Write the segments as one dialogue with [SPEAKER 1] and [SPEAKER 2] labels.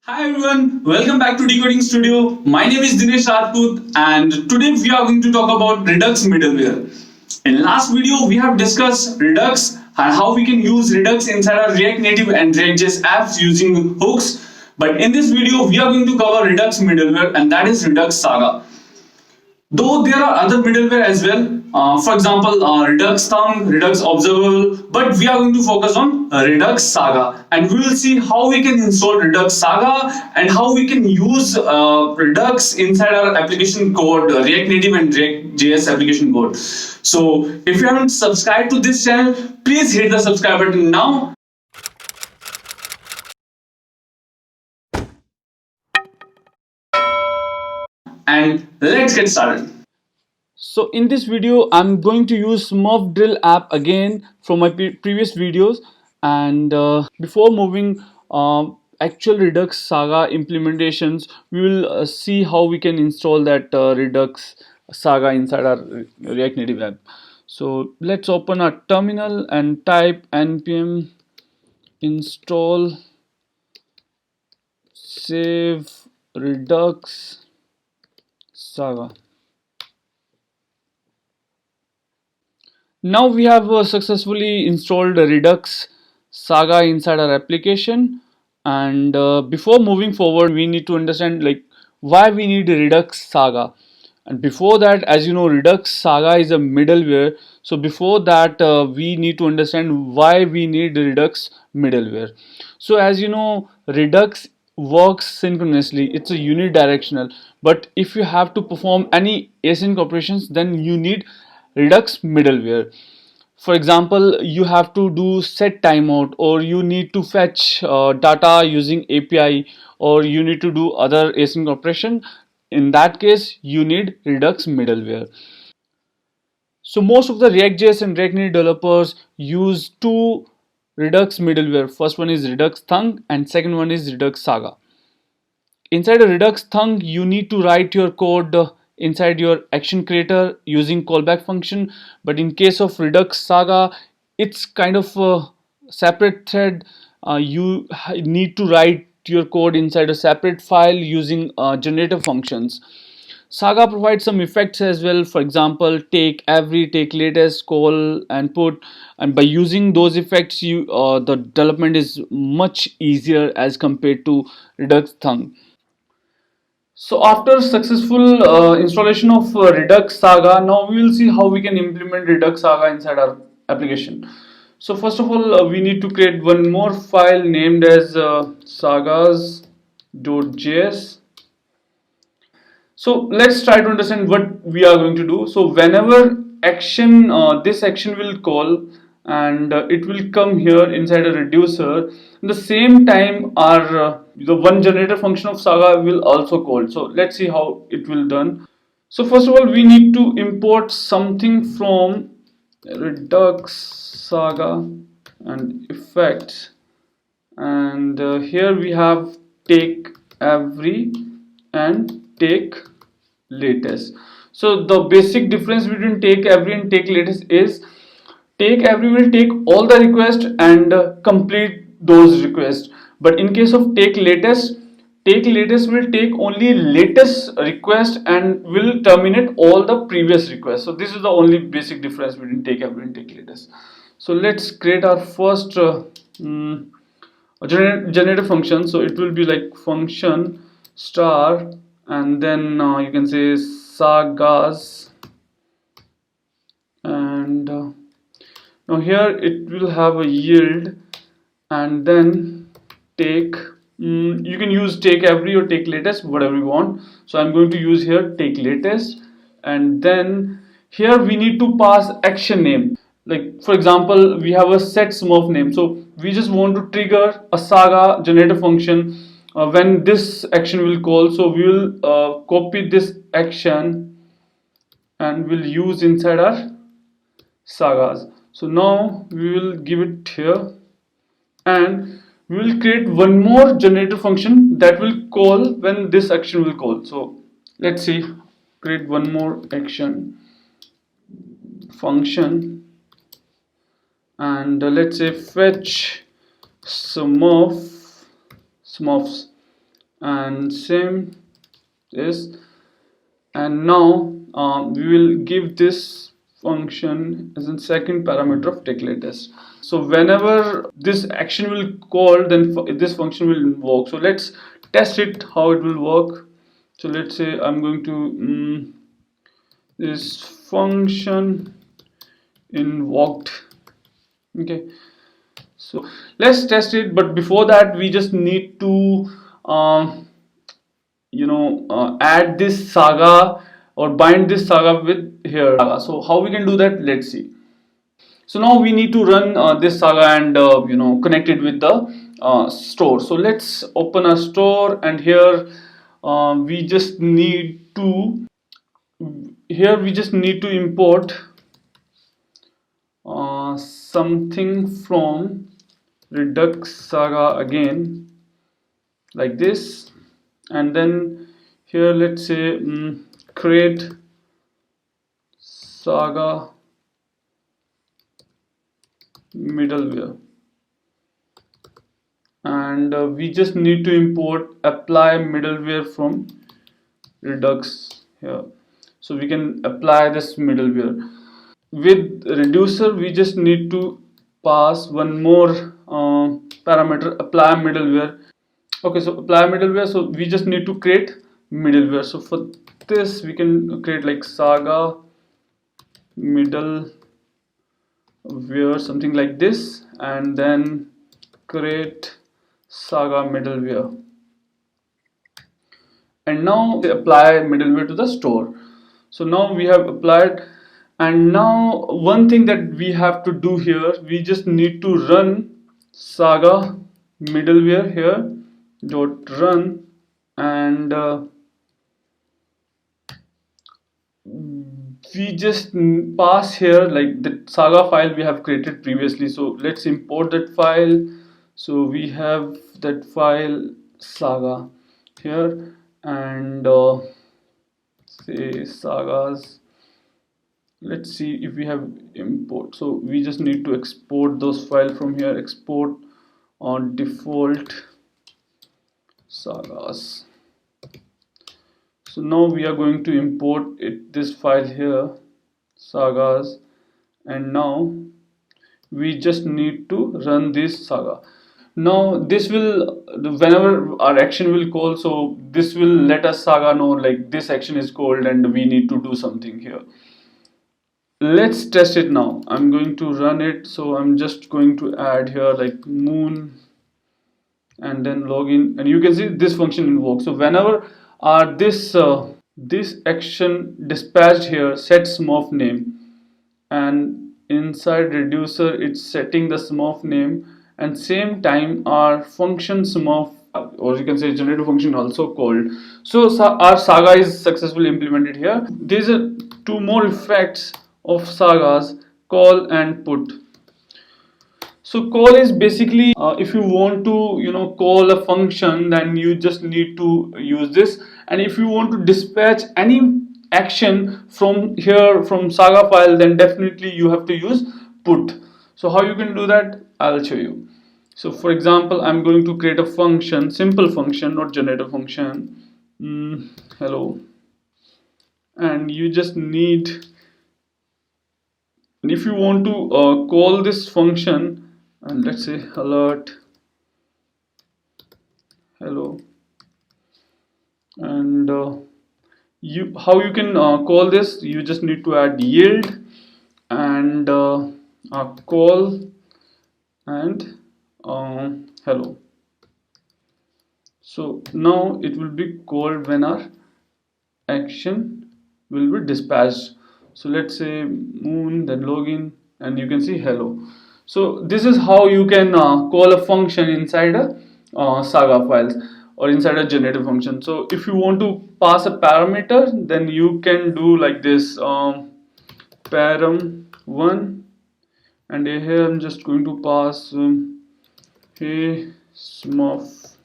[SPEAKER 1] Hi everyone, welcome back to Decoding Studio. My name is Dinesh Rajput and today we are going to talk about Redux middleware. In last video we have discussed Redux and how we can use Redux inside our React Native and React.js apps using hooks. But in this video we are going to cover Redux middleware and that is Redux-Saga. Though there are other middleware as well, for example, Redux-Thunk, Redux-Observable, but we are going to focus on Redux-Saga, and we will see how we can install Redux-Saga and how we can use Redux inside our application code, React Native and React.js application code. So, if you haven't subscribed to this channel, please hit the subscribe button now. And let's get started. So in this video I'm going to use Smurf drill app again from my previous videos, and before moving actual Redux Saga implementations, we will see how we can install that Redux Saga inside our React Native app. So let's open our terminal and type npm install save Redux Saga. Now we have successfully installed Redux Saga inside our application, and before moving forward we need to understand like why we need Redux Saga. And before that, as you know, Redux Saga is a middleware, so before that we need to understand why we need Redux middleware. So as you know, Redux works synchronously, it's a unidirectional, but if you have to perform any async operations then you need Redux middleware. For example, you have to do set timeout, or you need to fetch data using API, or you need to do other async operation. In that case you need Redux middleware. So most of the React.js and React Native developers use two Redux middleware. First one is Redux Thunk and second one is Redux Saga. Inside a Redux Thunk, you need to write your code inside your action creator using callback function. But in case of Redux Saga, it's kind of a separate thread. You need to write your code inside a separate file using generator functions. Saga provides some effects as well. For example, take every, take latest, call and put, and by using those effects, you the development is much easier as compared to Redux Thunk. So after successful installation of Redux Saga, now we will see how we can implement Redux Saga inside our application. So first of all, we need to create one more file named as sagas.js. So let's try to understand what we are going to do. So whenever action, this action will call, and it will come here inside a reducer. At the same time, our the one generator function of Saga will also call. So let's see how it will done. So first of all, we need to import something from Redux Saga and effects, and here we have take every and take latest. So the basic difference between take every and take latest is take every will take all the requests and complete those requests, but in case of take latest will take only latest request and will terminate all the previous requests. So this is the only basic difference between take every and take latest. So let's create our first generator function. So it will be like function star, and then you can say sagas, and now here it will have a yield, and then take you can use take every or take latest, whatever you want. So I'm going to use here take latest, and then here we need to pass action name. Like for example, we have a set smurf name, so we just want to trigger a saga generator function when this action will call. So we will copy this action and we'll use inside our sagas. So now we will give it here, and we will create one more generator function that will call when this action will call. So let's see, create one more action function, and let's say fetch smurfs. and same this, and now we will give this function as a second parameter of TechLatest. So whenever this action will call, then this function will invoke. So let's test it how it will work. So let's say I'm going to this function invoked. Okay, so let's test it, but before that we just need to add this saga or bind this saga with here. So how we can do that, let's see. So now we need to run this saga and connect it with the store. So let's open a store, and here we just need to import something from Redux-Saga again, like this, and then here let's say create saga middleware, and we just need to import apply middleware from Redux here, so we can apply this middleware. With reducer we just need to pass one more parameter, apply middleware. Okay, so apply middleware, so we just need to create middleware. So for this we can create like saga middleware, something like this, and then create saga middleware, and now apply middleware to the store. So now we have applied, and now one thing that we have to do here, we just need to run saga middleware here dot run, and we just pass here like the saga file we have created previously. So let's import that file. So we have that file saga here, and say sagas, let's see if we have import. So we just need to export those files from here, export on default sagas. So now we are going to import this file here, sagas, and now we just need to run this saga. Now this will, whenever our action will call, so this will let us saga know like this action is called and we need to do something here. Let's test it now. I'm going to run it, so I'm just going to add here like moon and then login, and you can see this function invoked. So whenever this action dispatched here set smurf name, and inside reducer it's setting the smurf name, and same time our function smurf, or you can say generator function also called. So our saga is successfully implemented here. These are two more effects of sagas, call and put. So call is basically if you want to call a function, then you just need to use this, and if you want to dispatch any action from here from saga file, then definitely you have to use put. So how you can do that, I'll show you. So for example, I'm going to create a function, simple function, not generator function, hello, and you just need, and if you want to call this function, and let's say alert hello, and how you can call this, you just need to add yield and call and hello. So now it will be called when our action will be dispatched. So let's say moon, then login, and you can see hello. So this is how you can call a function inside a saga files or inside a generator function. So if you want to pass a parameter, then you can do like this, param1, and here I'm just going to pass hey smurf,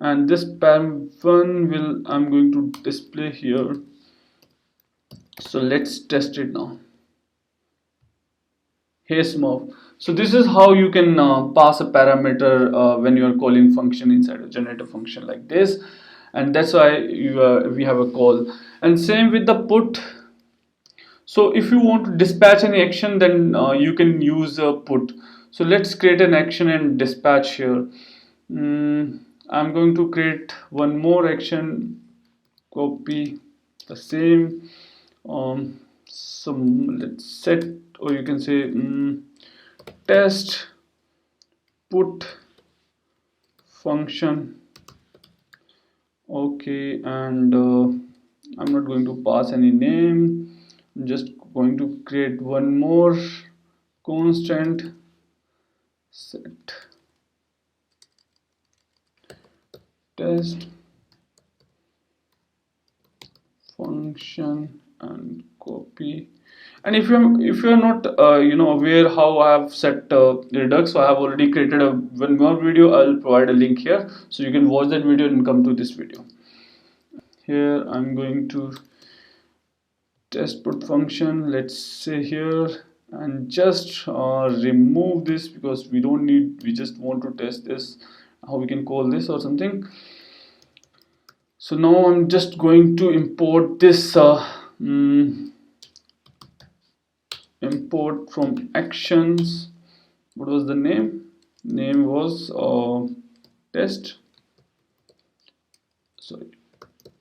[SPEAKER 1] and this param1 will I'm going to display here. So let's test it now. Hey smurf. So this is how you can pass a parameter when you are calling function inside a generator function like this, and that's why we have a call. And same with the put. So if you want to dispatch any action, then you can use put. So let's create an action and dispatch here. I'm going to create one more action, copy the same. So let's set, or you can say test put function. Okay, and I'm not going to pass any name. I'm just going to create one more constant, set test function and copy. And if you're not aware how I have set Redux, so I have already created a one more video. I'll provide a link here, so you can watch that video and come to this video. Here I'm going to test put function, let's say here, and just remove this because we don't need, we just want to test this, how we can call this or something. So now I'm just going to import this import from actions. What was the name? Name was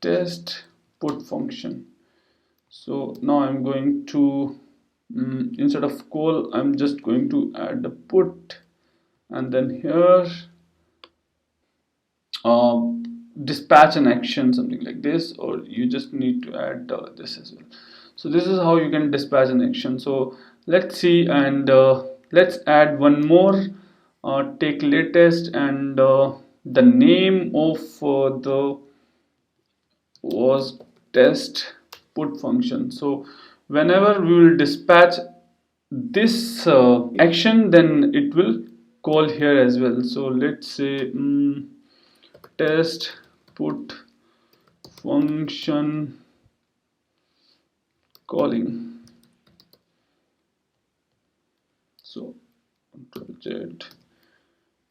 [SPEAKER 1] test put function. So now I'm going to instead of call, I'm just going to add the put, and then here dispatch an action, something like this, or you just need to add this as well. So this is how you can dispatch an action. So let's see, and let's add one more, take latest, and the name of the was test put function. So whenever we will dispatch this action, then it will call here as well. So let's say test put function calling. So Ctrl Z.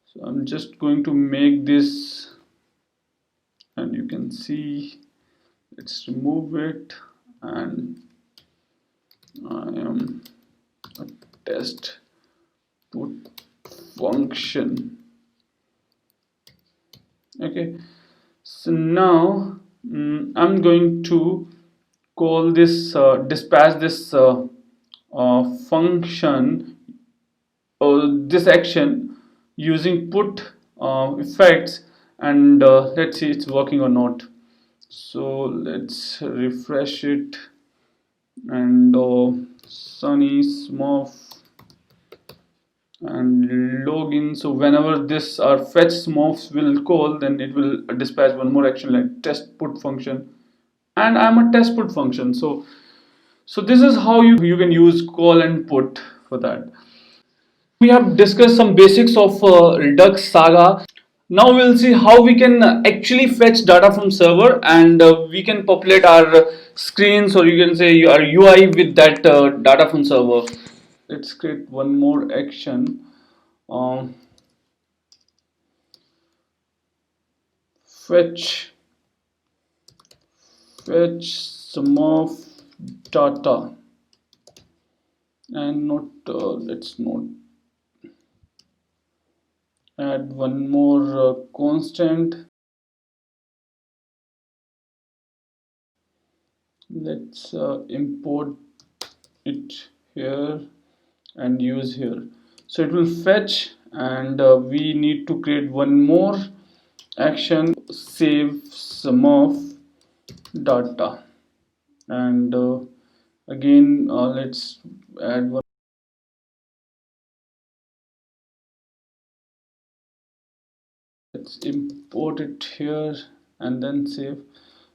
[SPEAKER 1] So I'm just going to make this, and you can see, let's remove it, and I am a test put function. Okay, so now I'm going to call this dispatch this function or this action using put effects, and let's see it's working or not. So let's refresh it, and Sunny Smurf and login. So whenever this fetch Smurfs will call, then it will dispatch one more action like test put function, and I'm a test put function. So this is how you can use call and put for that. We have discussed some basics of Redux-Saga. Now we'll see how we can actually fetch data from server, and we can populate our screens, or you can say our UI with that data from server. Let's create one more action. Um, fetch some of data, and not let's not add one more constant. Let's import it here and use here. So it will fetch, and we need to create one more action, save some of data, and again let's add one. Let's import it here and then save.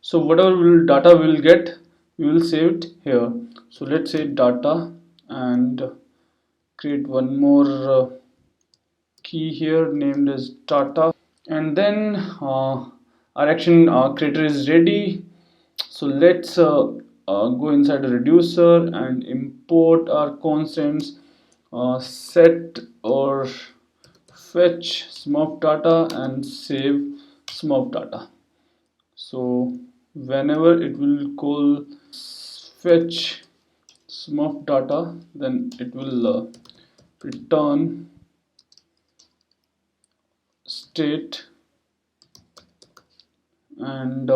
[SPEAKER 1] So whatever data we'll get, we will save it here. So let's say data, and create one more key here named as data, and then our action creator is ready. So let's go inside the reducer and import our constants. set or fetch smurf data and save smurf data. So whenever it will call fetch smurf data, then it will return state, and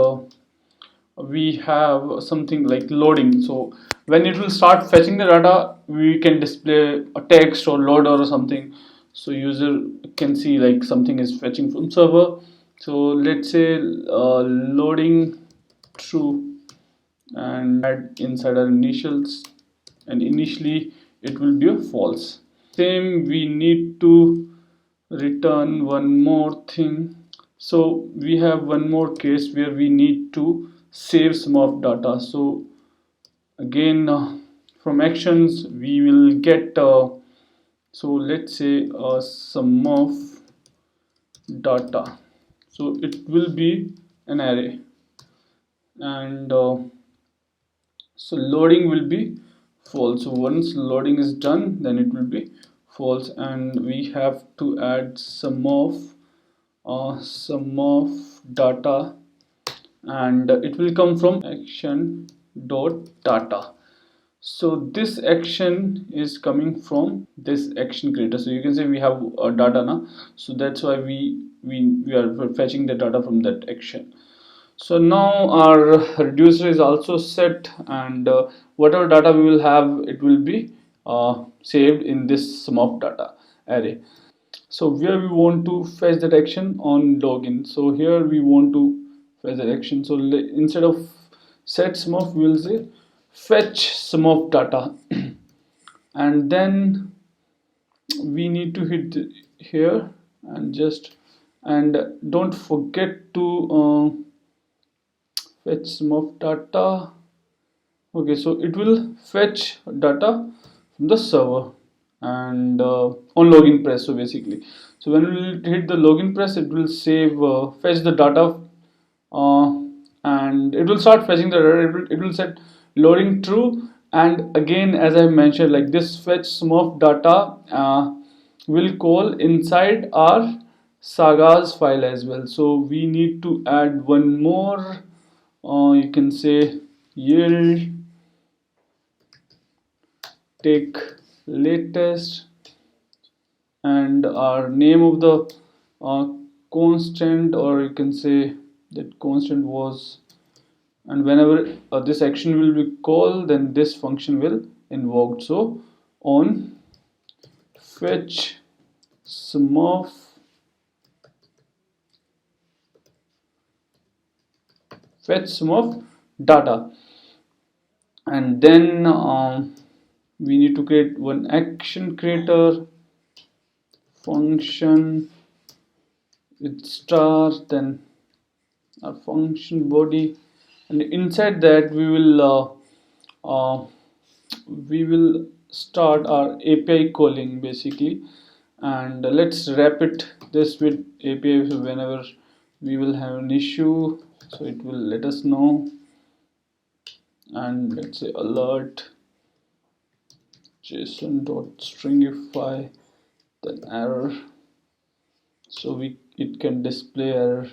[SPEAKER 1] we have something like loading. So when it will start fetching the data, we can display a text or loader or something, so user can see like something is fetching from server. So let's say loading true, and add inside our initials, and initially it will be a false. Same, we need to return one more thing. So we have one more case where we need to save some of data. So again, from actions we will get so let's say sum of data, so it will be an array, and so loading will be false. So once loading is done, then it will be false, and we have to add sum of data, and it will come from action dot data. So this action is coming from this action creator. So you can say we have data now, so that's why we are fetching the data from that action. So now our reducer is also set, and whatever data we will have, it will be saved in this sum of data array. So where we want to fetch that action on login, so here we want to fetch that action. So instead of set sum of, we will say fetch sum of data and then we need to hit here, and just, and don't forget to fetch sum of data. Okay, so it will fetch data from the server and on login press. So basically, so when we hit the login press, it will save fetch the data, uh, and it will start fetching the data. It will set loading true, and again, as I mentioned, like this fetch sum of data will call inside our sagas file as well. So we need to add one more, you can say yield take latest, and our name of the uh, constant, or you can say that constant was, and whenever this action will be called, then this function will invoked. So on fetch sum of data, and then we need to create one action creator function with star, then our function body, and inside that we will start our API calling basically, and let's wrap it this with API. So whenever we will have an issue, so it will let us know, and let's say alert json.stringify, then error, so it can display error.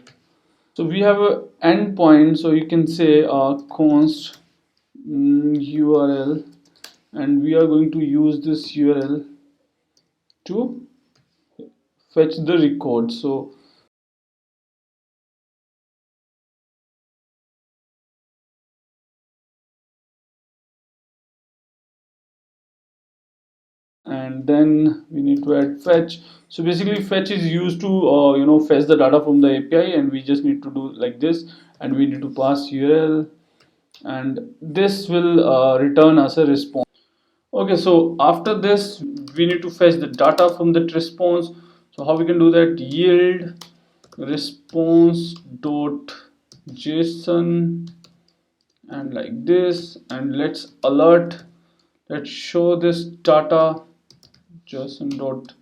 [SPEAKER 1] So we have a endpoint, so you can say const URL, and we are going to use this URL to fetch the record. So and then we need to add fetch. So basically fetch is used to fetch the data from the API, and we just need to do like this, and we need to pass URL, and this will return us a response. Okay, so after this we need to fetch the data from that response. So how we can do that? Yield response dot json, and like this, and let's alert, let's show this data json dot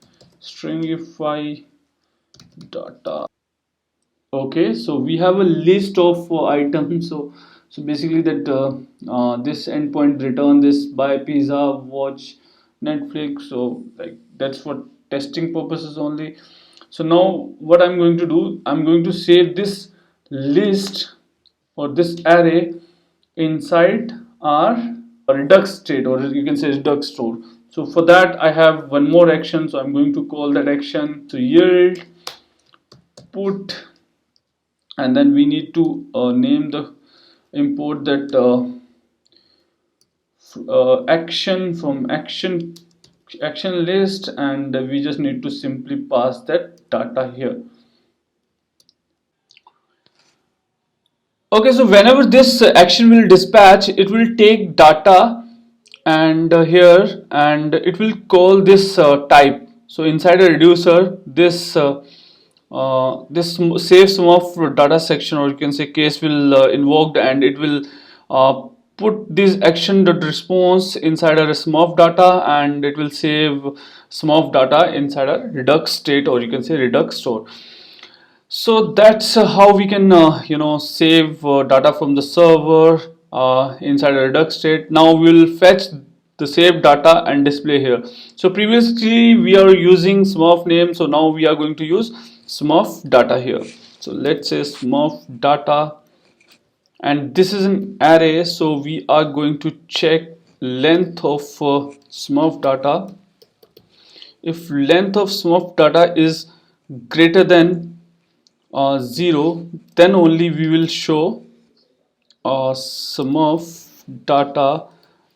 [SPEAKER 1] stringify data. Okay, so we have a list of items. So basically that this endpoint return this buy pizza, watch Netflix. So like that's for testing purposes only. So now what I'm going to do, I'm going to save this list or this array inside our redux state, or you can say redux store. So for that I have one more action, so I'm going to call that action to yield put, and then we need to name the import that action from action list, and we just need to simply pass that data here. Okay, so whenever this action will dispatch, it will take data and here, and it will call this type. So inside a reducer, this save sum of data section, or you can say case, will invoked, and it will put this action dot response inside a sum of data, and it will save sum of data inside a redux state, or you can say redux store. So that's how we can save data from the server inside a redux state. Now we will fetch the saved data and display here. So previously we are using smurf name, so now we are going to use smurf data here. So let's say smurf data, and this is an array, so we are going to check length of smurf data. If length of smurf data is greater than 0, then only we will show smurf data,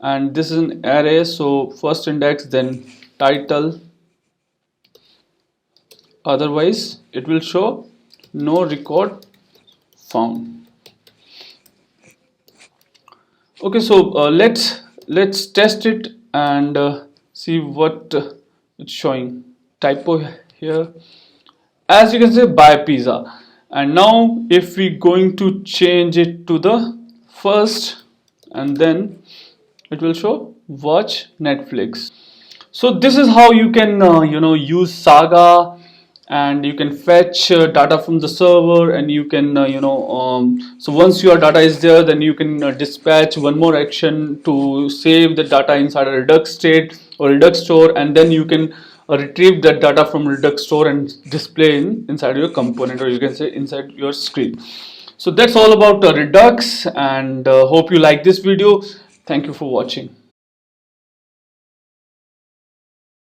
[SPEAKER 1] and this is an array, so first index then title, otherwise it will show no record found. Okay, so let's test it and see what it's showing. Typo here, as you can say, buy pizza. And now if we going to change it to the first, and then it will show watch Netflix. So this is how you can use Saga, and you can fetch data from the server, and you can so once your data is there, then you can dispatch one more action to save the data inside a redux state or redux store, and then you can retrieve that data from redux store and display inside your component, or you can say inside your script. So that's all about redux, and hope you like this video. Thank you for watching.